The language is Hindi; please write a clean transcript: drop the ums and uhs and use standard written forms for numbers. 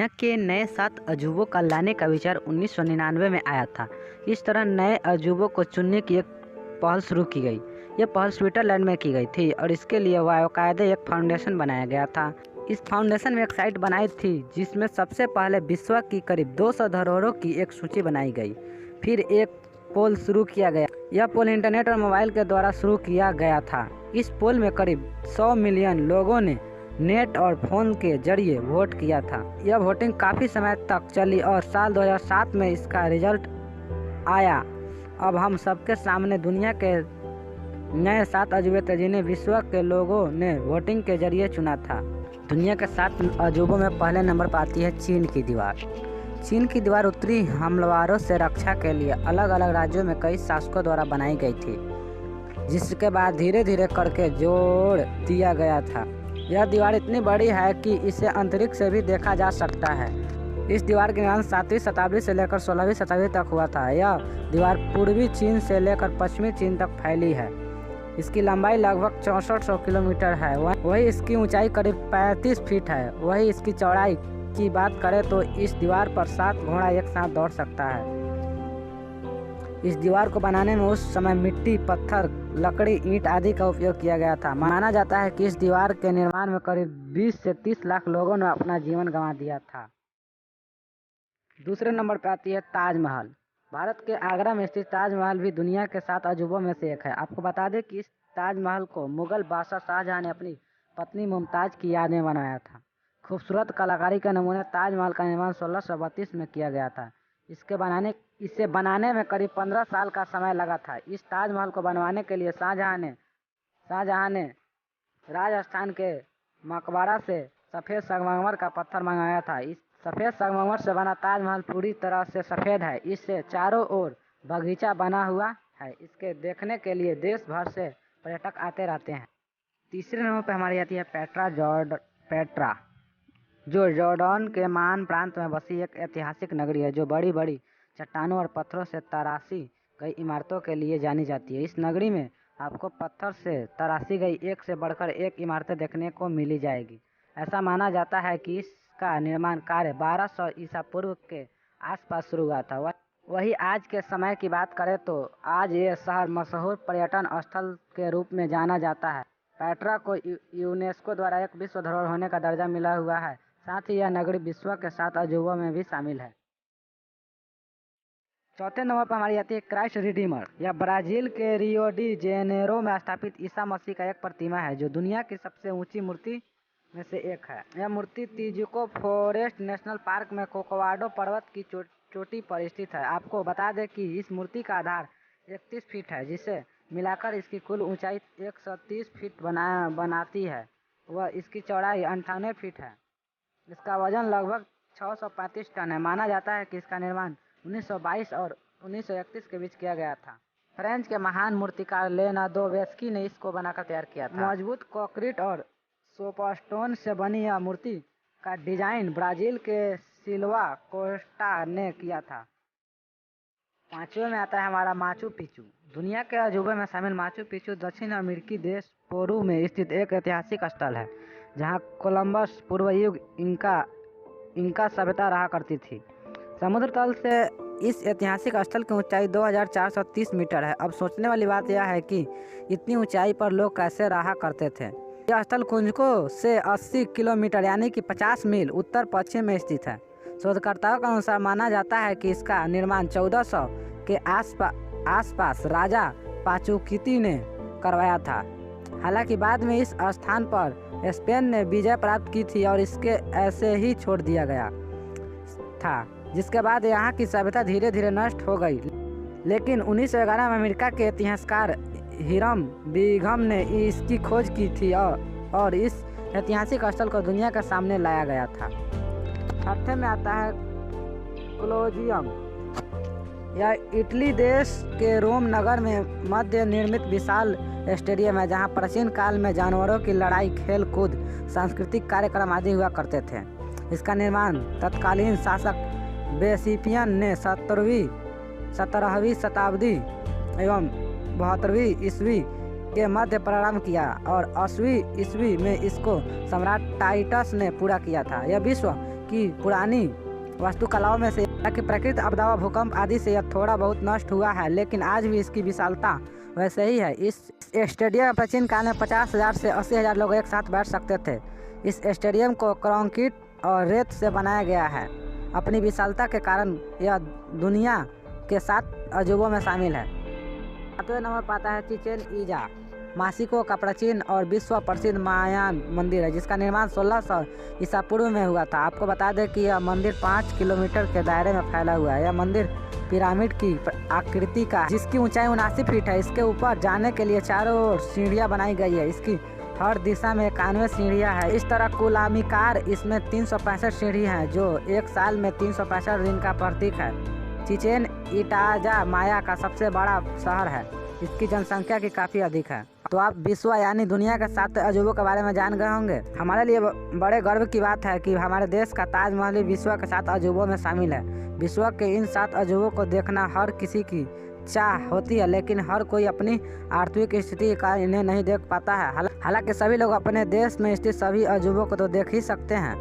दुनिया के नए 7 अजूबों का लाने का विचार 1999 में आया था। इस तरह नए अजूबों को चुनने की एक पहल शुरू की गई। यह पहल स्विट्जरलैंड में की गई थी और इसके लिए बाकायदे एक फाउंडेशन बनाया गया था। इस फाउंडेशन में एक साइट बनाई थी जिसमें सबसे पहले विश्व की करीब 200 धरोहरों की एक सूची बनाई गई। फिर एक पोल शुरू किया गया। यह पोल इंटरनेट और मोबाइल के द्वारा शुरू किया गया था। इस पोल में करीब 100 मिलियन लोगों ने नेट और फोन के जरिए वोट किया था। यह वोटिंग काफ़ी समय तक चली और साल 2007 में इसका रिजल्ट आया। अब हम सबके सामने दुनिया के नए 7 अजूबे थे जिन्हें विश्व के लोगों ने वोटिंग के जरिए चुना था। दुनिया के 7 अजूबों में पहले नंबर पर आती है चीन की दीवार। चीन की दीवार उत्तरी हमलावरों से रक्षा के लिए अलग अलग राज्यों में कई शासकों द्वारा बनाई गई थी, जिसके बाद धीरे धीरे करके जोड़ दिया गया था। यह दीवार इतनी बड़ी है कि इसे अंतरिक्ष से भी देखा जा सकता है। इस दीवार का निर्माण 7वीं शताब्दी से लेकर 16वीं शताब्दी तक हुआ था। यह दीवार पूर्वी चीन से लेकर पश्चिमी चीन तक फैली है। इसकी लंबाई लगभग 6400 किलोमीटर है। वही इसकी ऊंचाई करीब 35 फीट है। वही इसकी चौड़ाई की बात करें तो इस दीवार पर 7 घोड़ा एक साथ दौड़ सकता है। इस दीवार को बनाने में उस समय मिट्टी, पत्थर, लकड़ी, ईंट आदि का उपयोग किया गया था। माना जाता है कि इस दीवार के निर्माण में करीब 20 से 30 लाख लोगों ने अपना जीवन गंवा दिया था। दूसरे नंबर पर आती है ताजमहल। भारत के आगरा में स्थित ताजमहल भी दुनिया के 7 अजूबों में से एक है। आपको बता दें कि इस ताजमहल को मुगल बादशाह शाहजहां ने अपनी पत्नी मुमताज की याद में बनाया था। खूबसूरत कलाकारी के नमूने ताजमहल का निर्माण 1632 में किया गया था। इसे बनाने में करीब 15 साल का समय लगा था। इस ताजमहल को बनवाने के लिए शाहजहां ने राजस्थान के मकबरा से सफ़ेद संगमरमर का पत्थर मंगाया था। इस सफ़ेद संगमरमर से बना ताजमहल पूरी तरह से सफ़ेद है। इससे चारों ओर बगीचा बना हुआ है। इसके देखने के लिए देश भर से पर्यटक आते रहते हैं। तीसरे नंबर पर हमारी आती है पेट्रा, जो जॉर्डन के महान प्रांत में बसी एक ऐतिहासिक नगरी है, जो बड़ी बड़ी चट्टानों और पत्थरों से तराशी गई इमारतों के लिए जानी जाती है। इस नगरी में आपको पत्थर से तराशी गई एक से बढ़कर एक इमारतें देखने को मिली जाएगी। ऐसा माना जाता है कि इसका निर्माण कार्य 1200 ईसा पूर्व के आसपास शुरू हुआ था। वही आज के समय की बात करें तो आज ये शहर मशहूर पर्यटन स्थल के रूप में जाना जाता है। पेट्रा को यूनेस्को द्वारा एक विश्व धरोहर होने का दर्जा मिला हुआ है। साथ ही यह नगरी विश्व के 7 अजूबों में भी शामिल है। चौथे नंबर पर हमारी आती है क्राइस्ट रिडीमर। यह ब्राजील के रियो डी जेनेरो में स्थापित ईसा मसीह का एक प्रतिमा है, जो दुनिया की सबसे ऊंची मूर्ति में से एक है। यह मूर्ति तिजुको फॉरेस्ट नेशनल पार्क में कोकोवाडो पर्वत की चोटी पर स्थित है। आपको बता दें कि इस मूर्ति का आधार 31 फीट है, जिसे मिलाकर इसकी कुल ऊंचाई 130 फीट बनाती है। वह इसकी चौड़ाई 98 फीट है। इसका वजन लगभग 635 टन है। माना जाता है कि इसका निर्माण 1922 और 1931 के बीच किया गया था। फ्रेंच के महान मूर्तिकार लेनार्डो वेस्की ने इसको बनाकर तैयार किया था। मजबूत कंक्रीट और सोपस्टोन से बनी यह मूर्ति का डिजाइन ब्राजील के सिल्वा कोस्टा ने किया था। पांचवें में आता है हमारा माचू पिच्चू। दुनिया के अजूबे में शामिल माचू पिच्चू दक्षिण अमेरिकी देश पेरू में स्थित एक ऐतिहासिक स्थल है, जहां कोलंबस पूर्व युग इंका सभ्यता रहा करती थी। समुद्र तल से इस ऐतिहासिक स्थल की ऊंचाई 2430 मीटर है। अब सोचने वाली बात यह है कि इतनी ऊंचाई पर लोग कैसे रहा करते थे। यह स्थल कुंजको से 80 किलोमीटर यानी कि 50 मील उत्तर पश्चिम में स्थित है। शोधकर्ताओं के अनुसार माना जाता है कि इसका निर्माण 1400 के आसपास राजा पाचुकिती ने करवाया था। हालांकि बाद में इस स्थान पर स्पेन ने विजय प्राप्त की थी और इसके ऐसे ही छोड़ दिया गया था, जिसके बाद यहाँ की सभ्यता धीरे धीरे नष्ट हो गई। लेकिन 1911 में अमेरिका के इतिहासकार हिरम बिघम ने इसकी खोज की थी और इस ऐतिहासिक स्थल को दुनिया के सामने लाया गया था। छठे में आता है कोलोजियम। यह इटली देश के रोम नगर में मध्य निर्मित विशाल स्टेडियम है, जहां प्राचीन काल में जानवरों की लड़ाई, खेल कूद, सांस्कृतिक कार्यक्रम आदि हुआ करते थे। इसका निर्माण तत्कालीन शासक वेस्पियन ने 17वीं शताब्दी एवं 72वीं ईस्वी के मध्य प्रारंभ किया और 80वीं ईस्वी में इसको सम्राट टाइटस ने पूरा किया था। यह विश्व की पुरानी वास्तुकलाओं में से कि प्राकृतिक आपदाओं, भूकंप आदि से यह थोड़ा बहुत नष्ट हुआ है, लेकिन आज भी इसकी विशालता वैसे ही है। इस स्टेडियम में प्राचीन काल में 50,000 से 80,000 लोग एक साथ बैठ सकते थे। इस स्टेडियम को कंक्रीट और रेत से बनाया गया है। अपनी विशालता के कारण यह दुनिया के 7 अजूबों में शामिल है। 7वें नंबर पर आता है चिचेन इजा। मेक्सिको का प्राचीन और विश्व प्रसिद्ध मायान मंदिर है, जिसका निर्माण 1600 ईसा पूर्व में हुआ था। आपको बता दें कि यह मंदिर 5 किलोमीटर के दायरे में फैला हुआ है। यह मंदिर पिरामिड की आकृति का है, जिसकी ऊंचाई 79 फीट है। इसके ऊपर जाने के लिए चारों ओर सीढ़ियां बनाई गई है। इसकी हर दिशा में 91 सीढ़ियां हैं। इस तरह कुल आमिकार इसमें 365 सीढ़ी हैं, जो एक साल में 365 दिन का प्रतीक है। चिचेन इटाजा माया का सबसे बड़ा शहर है। इसकी जनसंख्या की काफ़ी अधिक है। तो आप विश्व यानी दुनिया के 7 अजूबों के बारे में जान गए होंगे। हमारे लिए बड़े गर्व की बात है कि हमारे देश का ताजमहल विश्व के 7 अजूबों में शामिल है। विश्व के इन 7 अजूबों को देखना हर किसी की चाह होती है, लेकिन हर कोई अपनी आर्थिक स्थिति के कारण इन्हें नहीं देख पाता है। हालांकि सभी लोग अपने देश में स्थित सभी अजूबों को तो देख ही सकते हैं।